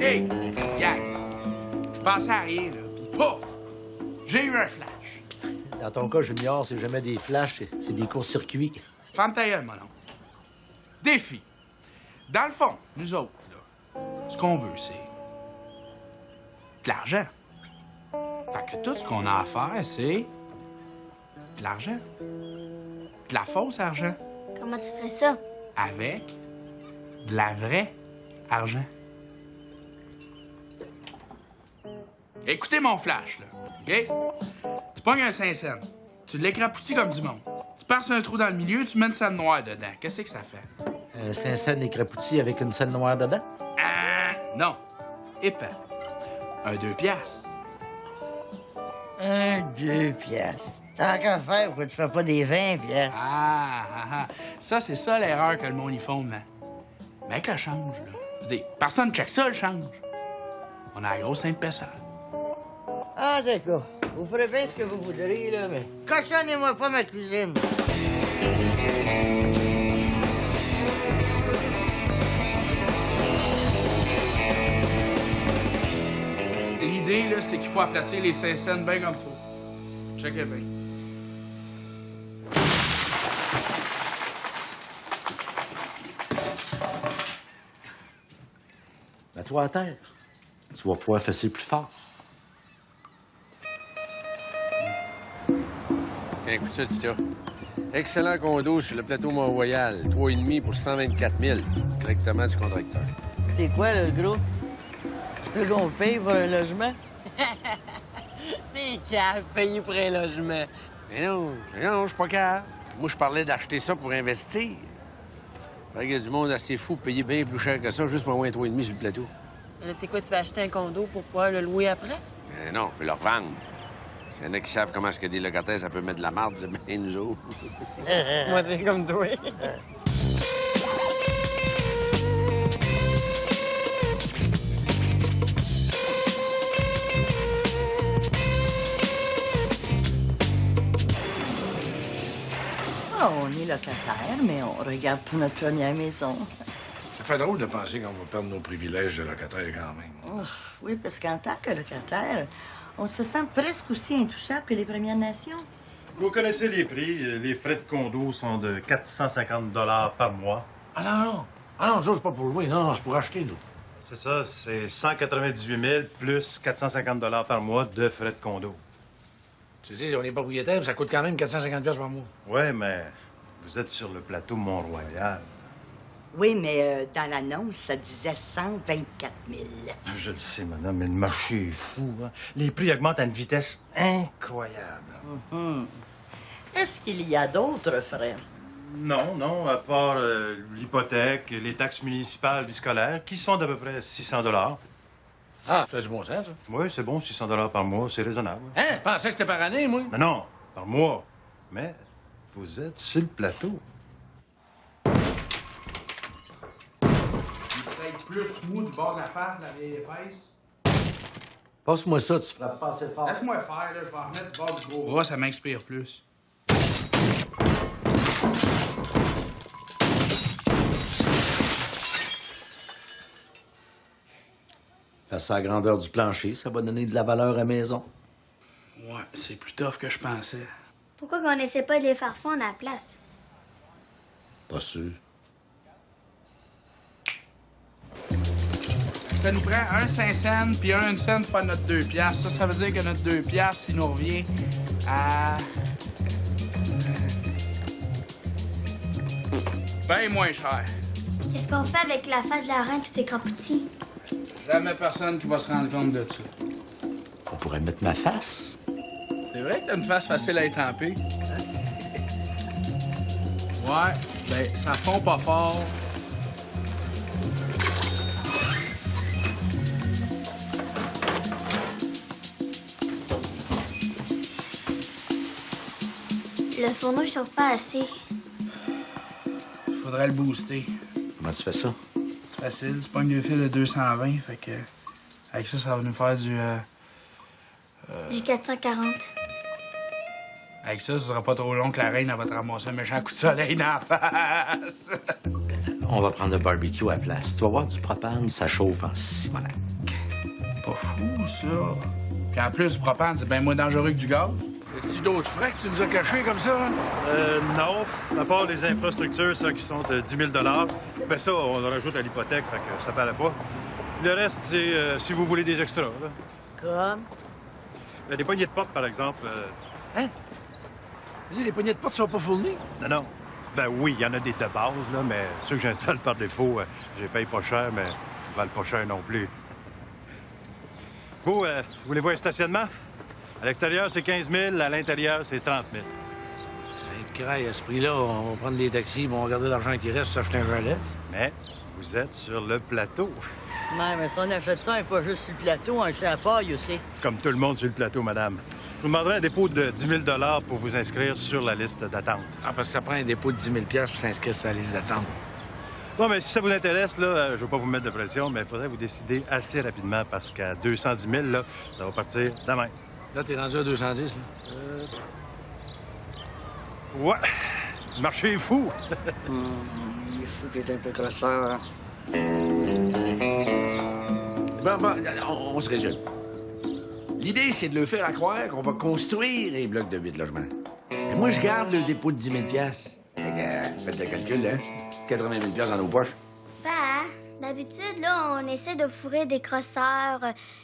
Hey, gang, je pensais à rien, là. Puis pouf! J'ai eu un flash. Dans ton cas, Junior, c'est jamais des flashs, c'est des courts-circuits. Ferme ta gueule, mon oncle. Défi. Dans le fond, nous autres, là, ce qu'on veut, c'est de l'argent. Fait que tout ce qu'on a à faire, c'est de l'argent. De la fausse argent. Comment tu ferais ça? Avec de la vraie argent. Écoutez mon flash, là, OK? Tu pognes un 5 cents, tu l'écrapoutis comme du monde. Tu passes un trou dans le milieu, tu mets une scène noire dedans. Qu'est-ce que ça fait? Un 5 cents écrapoutis avec une scène noire dedans? Ah, non. Épais. Un 2 piastres. Un 2 piastres. Tant qu'à faire, pourquoi tu fais pas des 20 piastres? Ah. Ça, c'est ça l'erreur que le monde y font, man. Mais avec le change, là. Je veux dire, personne ne check ça, le change. On a la grosse 5 pesos. Ah, d'accord. Vous ferez bien ce que vous voudrez, là, mais cochonnez-moi pas ma cuisine. L'idée, là, c'est qu'il faut aplatir les 5 cents bien comme il faut. Checkez bien. Mets-toi à terre. Tu vas pouvoir fesser plus fort. Tiens, écoute ça, Titia. Excellent condo sur le plateau Mont-Royal. 3,5 pour 124 000, directement du contracteur. C'est quoi, le gros? Tu veux qu'on paye pour un logement? C'est cave, payer pour un logement. Mais non, je suis pas capable. Moi, je parlais d'acheter ça pour investir. Fait qu'il y a du monde assez fou pour payer bien plus cher que ça, juste pour avoir un 3,5 sur le plateau. Là, c'est quoi, tu vas acheter un condo pour pouvoir le louer après? Non, je vais le revendre. S'il y en a qui savent comment est-ce que des locataires, ça peut mettre de la marde, c'est bien nous autres. Moi, c'est comme toi. Ah, on est locataire, mais on regarde pour notre première maison. Ça fait drôle de penser qu'on va perdre nos privilèges de locataire quand même. Oh, oui, parce qu'en tant que locataire, on se sent presque aussi intouchable que les Premières Nations. Vous connaissez les prix. Les frais de condo sont de 450 par mois. Ah non. Ah non, ça, c'est pas pour louer. Non, c'est pour acheter, nous. C'est ça, c'est 198 000 plus 450 par mois de frais de condo. Tu sais, on est propriétaire, ça coûte quand même 450 pièces par mois. Oui, mais vous êtes sur le plateau Mont-Royal. Oui, mais dans l'annonce, ça disait 124 000. Je le sais, madame, mais le marché est fou. Hein? Les prix augmentent à une vitesse incroyable. Est-ce qu'il y a d'autres frais? Non, à part l'hypothèque, les taxes municipales du scolaire, qui sont d'à peu près 600 Ah, ça a du bon sens, ça. Oui, c'est bon, 600 par mois, c'est raisonnable. Hein? Je pensais que c'était par année, moi. Non, par mois. Mais vous êtes sur le plateau. Peut-être plus mou du bord de la face, de la vieille épaisse. Passe-moi ça, tu frappes pas assez fort. Laisse-moi faire, là. Je vais en remettre du bord du gros bras, ça m'inspire plus. Fais ça à la grandeur du plancher, ça va donner de la valeur à la maison. Ouais, c'est plus tough que je pensais. Pourquoi qu'on essaie pas de les faire fondre à la place? Pas sûr. Ça nous prend un 5 cents puis un cent pour faire notre 2 piastres. Ça veut dire que notre 2 piastres, il nous revient à... ben moins cher. Qu'est-ce qu'on fait avec la face de la reine tout écrapouti? Jamais personne qui va se rendre compte de ça. On pourrait mettre ma face. C'est vrai que t'as une face facile à étamper. Ouais, ben ça fond pas fort. Le fourneau, il chauffe pas assez. Faudrait le booster. Comment tu fais ça? C'est facile, tu pognes deux fils de 220, fait que... Avec ça, ça va nous faire du... Du 440. Avec ça, ce sera pas trop long que la reine elle va te ramasser un méchant coup de soleil dans la face. On va prendre le barbecue à la place. Tu vas voir du propane, ça chauffe en simonac. Pas fou, ça. Puis en plus, le propane, c'est bien moins dangereux que du gaz. Y'a-tu d'autres frais que tu nous as cachés comme ça, hein? Non, à part les infrastructures, ça, qui sont de 10 000 ben ça, on le rajoute à l'hypothèque, fait que ça paraît pas. Le reste, c'est si vous voulez des extras, là. Comme? Des poignées de porte, par exemple. Hein? Vas-y, les poignées de porte sont pas fournies? Non. Ben oui, il y en a des de base, là, mais ceux que j'installe par défaut, je les paye pas cher, mais ils valent pas cher non plus. Vous, voulez-vous un stationnement? À l'extérieur, c'est 15 000, à l'intérieur, c'est 30 000. Craille, à ce prix-là, on va prendre des taxis, on va regarder l'argent qui reste, s'acheter un chalet. Mais vous êtes sur le plateau. Non, mais si on achète ça, pas juste sur le plateau, un chez la paille aussi. Comme tout le monde sur le plateau, madame. Je vous demanderai un dépôt de 10 000 pour vous inscrire sur la liste d'attente. Ah, parce que ça prend un dépôt de 10 000 pour s'inscrire sur la liste d'attente. Bon, mais si ça vous intéresse, là, je veux pas vous mettre de pression, mais il faudrait vous décider assez rapidement parce qu'à 210 000, là, ça va partir demain. Là, t'es rendu à 210, là? Ouais. Le marché est fou. Il faut qu'il est un peu grosseur. Bon, on se résume. L'idée, c'est de leur faire croire qu'on va construire les blocs de 8 logements. Et moi, je garde le dépôt de 10 000 faites le calcul, hein? 80 000 dans nos poches. Bah, d'habitude, là, on essaie de fourrer des crosseurs,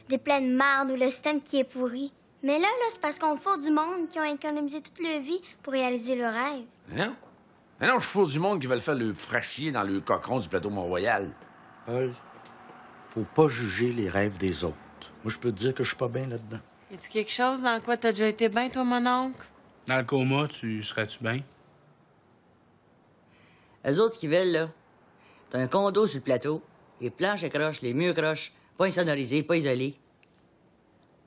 des pleines marde ou le système qui est pourri. Mais là, c'est parce qu'on fourre du monde qui ont économisé toute leur vie pour réaliser leur rêve. Mais non, je fous du monde qui veulent faire le frachier dans le cochon du plateau Mont-Royal. Paul, faut pas juger les rêves des autres. Moi, je peux te dire que je suis pas bien là-dedans. Y a-tu quelque chose dans quoi t'as déjà été bien, toi, mon oncle? Dans le coma, serais-tu bien? Eux autres qui veulent, là, t'as un condo sur le plateau, les planches accrochent, les murs crochent, pas insonorisés, pas isolés.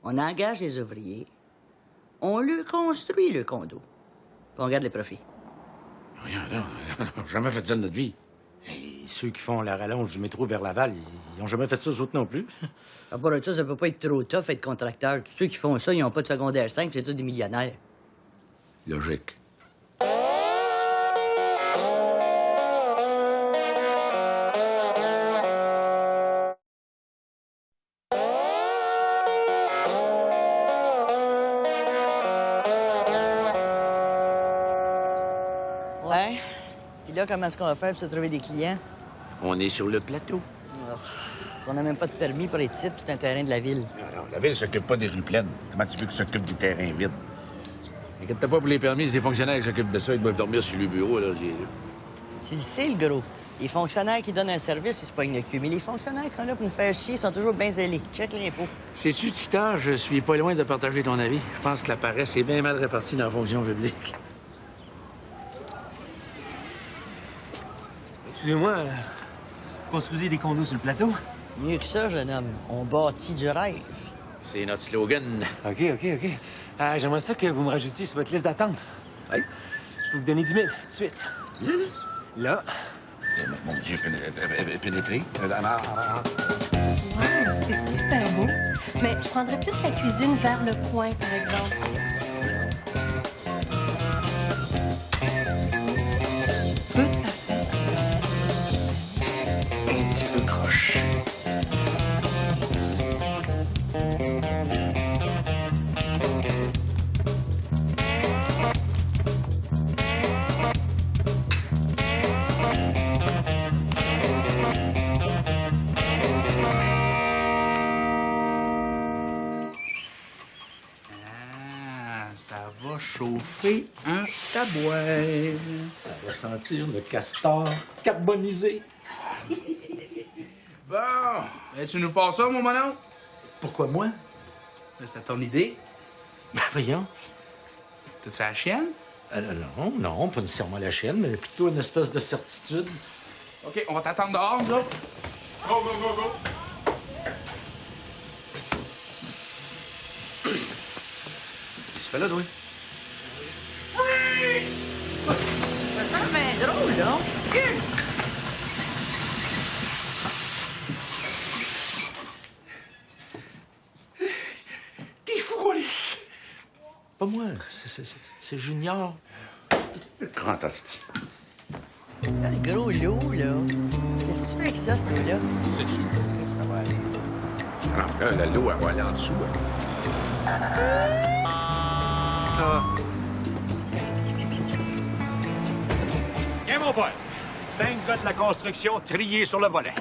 On engage les ouvriers, on lui construit le condo, puis on garde les profits. Regarde, on n'a jamais fait ça de notre vie. Et ceux qui font la rallonge du métro vers Laval, ils ont jamais fait ça, eux autres non plus. À part de ça peut pas être trop tough être contracteur. Tous ceux qui font ça, ils ont pas de secondaire 5, c'est tous des millionnaires. Logique. Ouais. Puis là, comment est-ce qu'on va faire pour se trouver des clients? On est sur le plateau. Oh, on n'a même pas de permis pour être ici, puis c'est un terrain de la ville. Non, la ville s'occupe pas des rues pleines. Comment tu veux qu'ils s'occupent des terrains vides? Inquiète-toi pas pour les permis, c'est les fonctionnaires qui s'occupent de ça. Ils doivent dormir sur le bureau, là. Tu le sais, le gros. Les fonctionnaires qui donnent un service, ils se pognent le cul. Mais les fonctionnaires qui sont là pour nous faire chier sont toujours bien zélés. Check l'impôt. Sais-tu, Tita, je suis pas loin de partager ton avis. Je pense que la paresse est bien mal répartie dans la fonction publique. Excusez-moi, construisez des condos sur le plateau? Mieux que ça, jeune homme. On bâtit du rêve. C'est notre slogan. OK. J'aimerais ça que vous me rajoutiez sur votre liste d'attente. Oui. Je peux vous donner 10 000 tout de suite. Là. Mon Dieu, pénétré. C'est super beau. Mais je prendrais plus la cuisine vers le coin, par exemple. Tout à fait. Un petit peu croche. Ça va chauffer un tabouret. Ça va sentir le castor carbonisé. Bon, tu nous passes ça, mon monon? Pourquoi moi? C'était ton idée. Ben voyons. T'as-tu la chienne? Non, pas nécessairement la chienne, mais plutôt une espèce de certitude. OK, on va t'attendre dehors, nous autres. Go! Qu'est-ce que tu fais là, toi? Ça sent bien drôle, là. T'es fou, Wallis! Pas moi. C'est Junior. Grand hostie. Ah, le gros loup, là. Qu'est-ce que tu fais avec ça, ce truc-là? C'est sûr que ça va aller. Alors là, l'eau, elle va aller en dessous. Viens, mon pote. 5 gars de la construction triés sur le volet.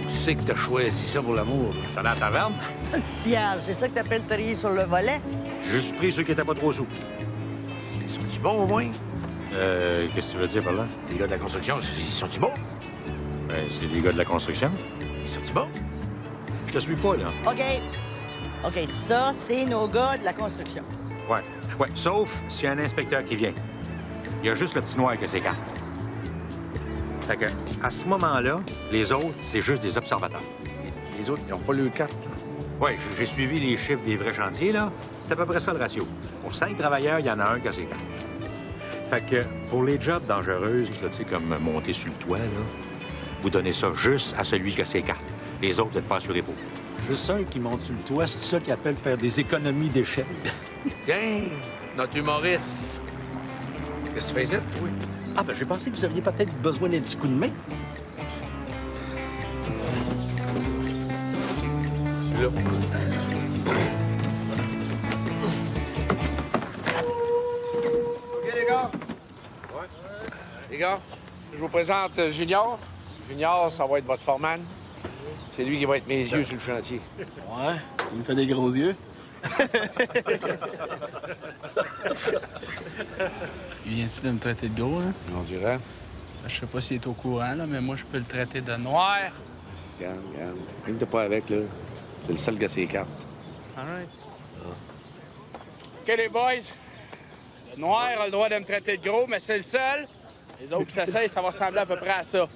Tu sais que t'as choisi ça pour l'amour. T'as la taverne? Ciel, c'est ça que t'appelles trier sur le volet? J'ai juste pris ceux qui étaient pas trop sous. Sont-tu bons, au moins? Qu'est-ce que tu veux dire par là? Les gars de la construction, sont-tu bons? Ben, c'est les gars de la construction. Sont-tu bons? Je te suis pas, là. OK, ça, c'est nos gars de la construction. Ouais. Sauf s'il y a un inspecteur qui vient. Il y a juste le petit noir qui a ses cartes. Fait que, à ce moment-là, les autres, c'est juste des observateurs. Les autres, ils n'ont pas le carte. Oui, j'ai suivi les chiffres des vrais chantiers, là. C'est à peu près ça le ratio. Pour 5 travailleurs, il y en a un qui a ses cartes. Fait que, pour les jobs dangereuses, là, tu sais, comme monter sur le toit, là, vous donnez ça juste à celui qui a ses cartes. Les autres, vous n'êtes pas assurés pour. Juste un qui monte sur le toit, c'est ça qu'ils appellent faire des économies d'échelle. Tiens, notre humoriste. Qu'est-ce que tu fais ici, toi? Ah, ben j'ai pensé que vous aviez peut-être besoin d'un petit coup de main. Là. OK, les gars. Ouais. Les gars, je vous présente Junior. Junior, ça va être votre foreman. C'est lui qui va être mes yeux sur le chantier. Ouais, tu me fais des gros yeux. Il vient-tu de me traiter de gros, hein? On dirait. Je sais pas s'il est au courant, là, mais moi, je peux le traiter de noir. Regarde. Rien que t'es pas avec, là. C'est le seul gars ses cartes. All right. OK, les boys. Le noir a le droit de me traiter de gros, mais c'est le seul. Les autres qui s'essayent, ça va ressembler à peu près à ça.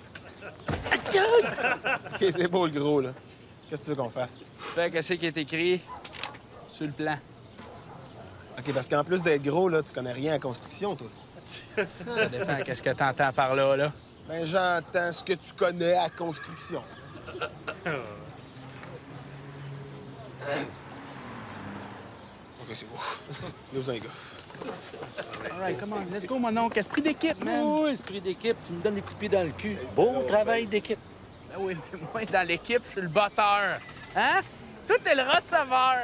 OK, c'est beau, le gros, là. Qu'est-ce que tu veux qu'on fasse? Tu fais qu'est-ce qui est écrit sur le plan. OK, parce qu'en plus d'être gros, là, tu connais rien à la construction, toi. Ça dépend qu'est-ce que t'entends par là, là. Ben, j'entends ce que tu connais à la construction. OK, c'est beau. Nous, un gars. All right, come on, let's go, mon oncle. Esprit d'équipe, man. Oh, esprit d'équipe, tu me donnes des coups de pied dans le cul. Beau travail d'équipe. Ben oui, mais moi, dans l'équipe, je suis le batteur. Hein? Toi, t'es le receveur.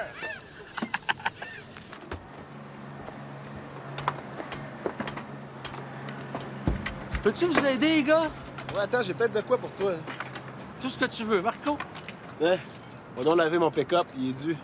Peux-tu vous aider, les gars? Ouais, attends, j'ai peut-être de quoi pour toi. Tout ce que tu veux, Marco. Ouais, va donc laver mon pick-up, il est dû.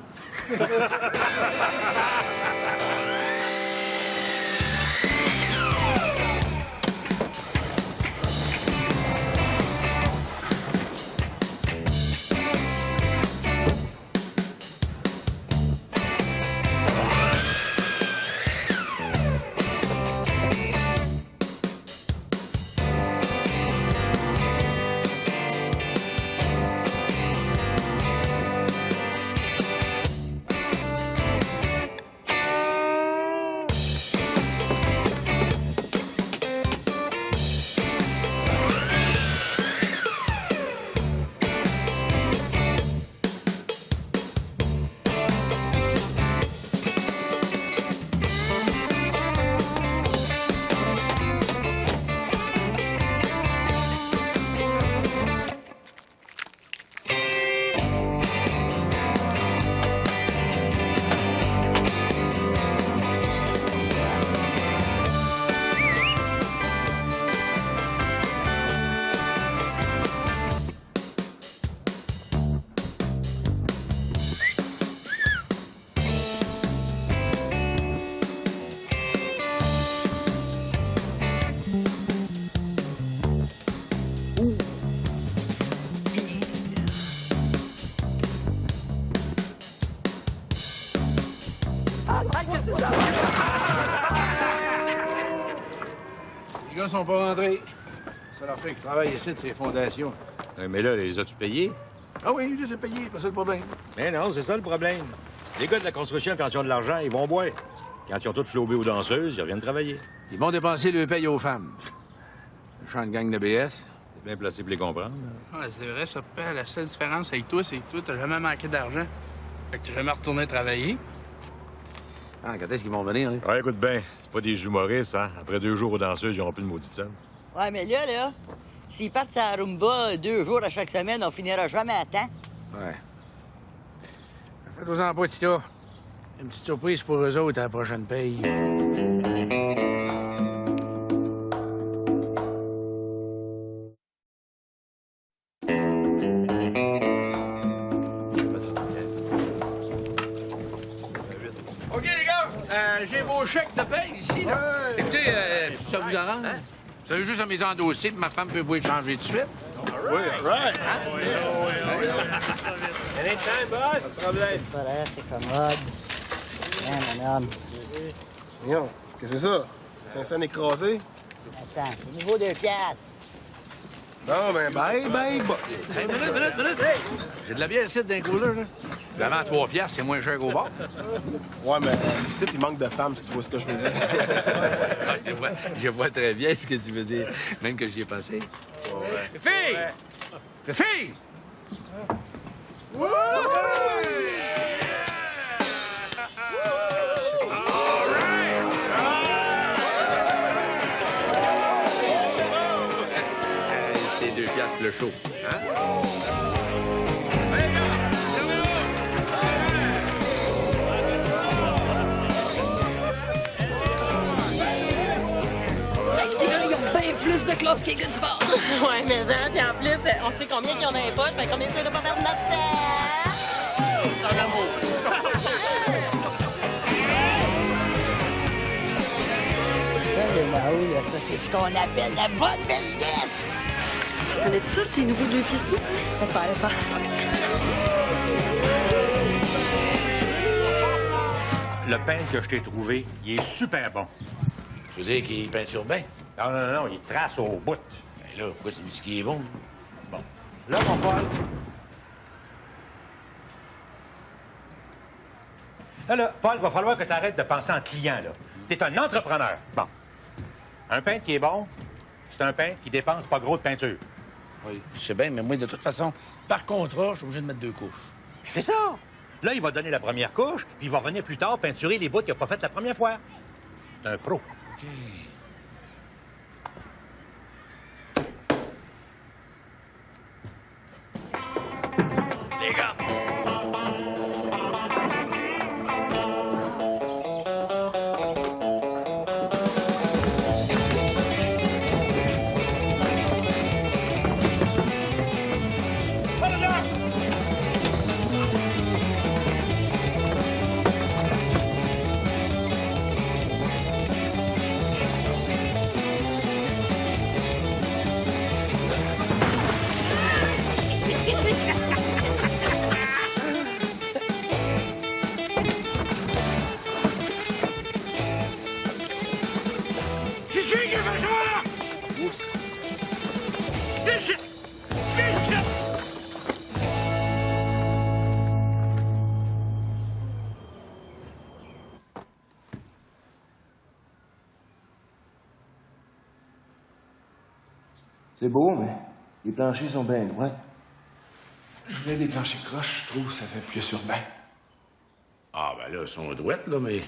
Les gars sont pas rentrés. Ça leur fait qu'ils travaillent ici de ces fondations. Mais là, les as-tu payés? Ah oui, je les ai payés, pas ça le problème. Mais non, c'est ça le problème. Les gars de la construction, quand ils ont de l'argent, ils vont boire. Quand ils ont tout flobé aux danseuses, ils reviennent travailler. Ils vont dépenser le paye aux femmes. Le champ de gang de BS. C'est bien placé pour les comprendre. Ouais, c'est vrai, ça, Père. La seule différence avec toi, c'est que toi, t'as jamais manqué d'argent. Fait que t'es jamais retourné travailler? Ah, quand est-ce qu'ils vont venir, hein? Ouais, écoute bien, c'est pas des humoristes, hein? Après 2 jours aux danseuses, ils n'auront plus de maudite scène. Ouais, mais là, s'ils partent sur la Rumba 2 jours à chaque semaine, on finira jamais à temps. Ouais. Faites-vous-en pas, Tita. Une petite surprise pour eux autres à la prochaine paye. OK, les gars, j'ai vos chèques de paye ici, là. Écoutez, ça vous arrange? Hein? Vous avez juste à mes endosser, puis ma femme peut vous échanger tout de suite. Oui, right. Anytime, boss. Pas de problème. Voilà, c'est commode. Bien, mon homme. Voyons, qu'est-ce que c'est ça? Saint-Saëns écrasé? Vincent, c'est nouveau 2 piastres. Non, mais bye, boss. Hey, minute. J'ai de la bière ici d'un cooler, là. L'avant à 3 piastres, c'est moins cher qu'au bar. Ouais, mais ici, il manque de femmes, si tu vois ce que je veux dire. Ah, je vois très bien ce que tu veux dire, même que j'y ai pensé. Ouais. Fille! C'est 2 piastres le show. Hein? Ces gars-là, ils ont bien plus de classe que les gars du bar. Ouais, mais hein, puis en plus, on sait combien qu'ils ont dans les poches, fait qu'on est sûr de pas perdre notre temps. Ton amour. Ça, le Mao, là, ça, c'est ce qu'on appelle la bonne business! Connais-tu ça, ces nouveaux 2 pièces là? Laisse faire. Le pain que je t'ai trouvé, il est super bon. Tu veux dire qu'il peinture bien? Non, il trace au bout. Ben là, pourquoi tu me dis qu'il est bon? Bon. Là, mon Paul. Là, Paul, va falloir que tu arrêtes de penser en client, là. T'es un entrepreneur. Bon. Un peintre qui est bon, c'est un peintre qui dépense pas gros de peinture. Oui, je sais bien, mais moi, de toute façon, par contrat, je suis obligé de mettre 2 couches. C'est ça. Là, il va donner la première couche, puis il va revenir plus tard peinturer les bouts qu'il n'a pas fait la première fois. C'est un pro. OK. Les gars! C'est beau, mais les planchers sont bien droits. Je voulais des planchers croches, je trouve, ça fait plus urbain. Ah, ben là, ils sont droites, là, mais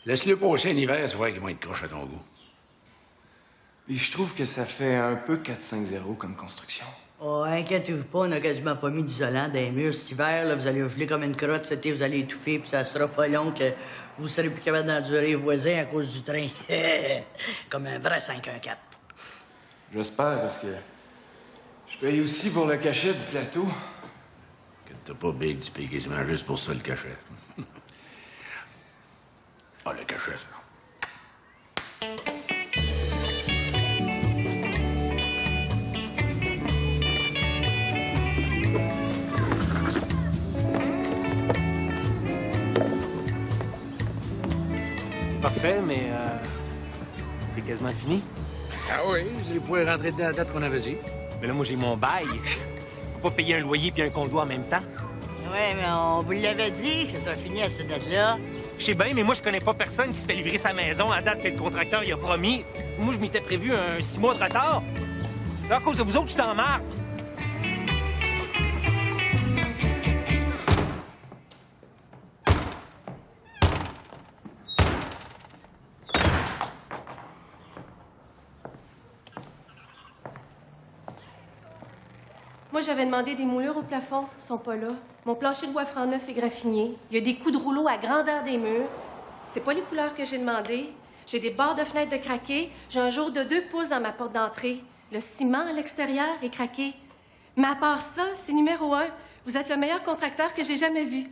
laisse-le passer un hiver, tu vois qu'ils vont être croches à ton goût. Et je trouve que ça fait un peu 4-5-0 comme construction. Oh, inquiétez-vous pas, on n'a quasiment pas mis d'isolant dans les murs cet hiver. Là, vous allez geler comme une crotte, cet été, vous allez étouffer, puis ça sera pas long que vous serez plus capable d'endurer les voisins à cause du train. Comme un vrai 514. J'espère, parce que je paye aussi pour le cachet du plateau. Que t'as pas big, tu payes quasiment juste pour ça, le cachet. Ah, le cachet, ça. Parfait, mais c'est quasiment fini. Ah oui, vous allez pouvoir rentrer dans la date qu'on avait dit. Mais là, moi, j'ai mon bail. Je peux pas payer un loyer puis un condo en même temps. Ouais, mais on vous l'avait dit que ça sera fini à cette date-là. Je sais bien, mais moi, je connais pas personne qui se fait livrer sa maison à la date que le contracteur il a promis. Moi, je m'étais prévu un 6 mois de retard. Là, à cause de vous autres, je t'en marre. Moi, j'avais demandé des moulures au plafond. Ils sont pas là. Mon plancher de bois franc neuf est graffiné. Il y a des coups de rouleau à grandeur des murs. C'est pas les couleurs que j'ai demandées. J'ai des barres de fenêtres de craquer. J'ai un jour de 2 pouces dans ma porte d'entrée. Le ciment à l'extérieur est craqué. Mais à part ça, c'est numéro 1. Vous êtes le meilleur contracteur que j'ai jamais vu.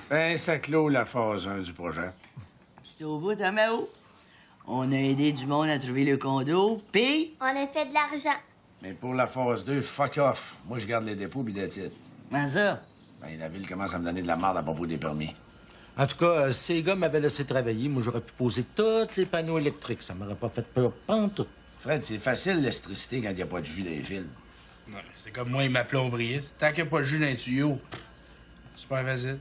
Ben, ça clôt la phase 1 du projet. C'est au bout, hein, Mao? On a aidé du monde à trouver le condo, puis... On a fait de l'argent. Mais pour la phase 2, fuck off. Moi, je garde les dépôts pis des titres. Comment ça? Ben, la ville commence à me donner de la marde à propos des permis. En tout cas, si les gars m'avaient laissé travailler, moi, j'aurais pu poser tous les panneaux électriques. Ça m'aurait pas fait peur, pantoute. Fred, c'est facile l'électricité quand il n'y a pas de jus dans les fils. Ouais, c'est comme moi et ma plombriste. Tant qu'il n'y a pas de jus dans les tuyaux, c'est pas facile.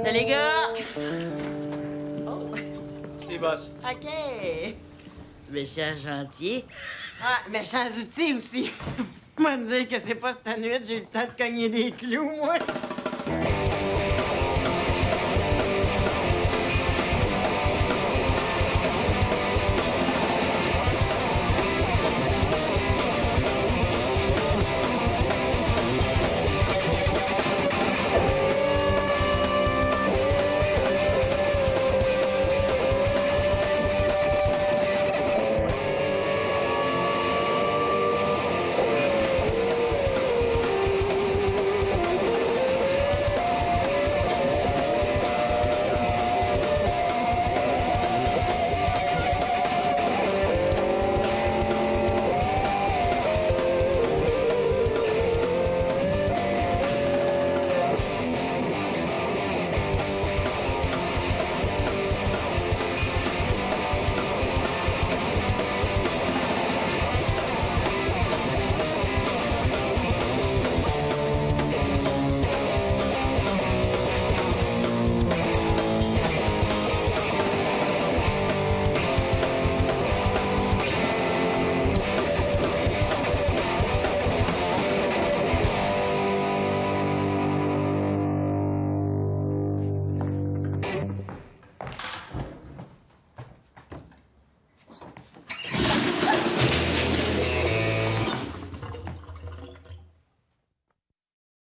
Salut, les gars! C'est boss. OK. Méchant chantier. Ah, méchants outils aussi. Moi, me dire que c'est pas cette nuit, j'ai eu le temps de cogner des clous, moi.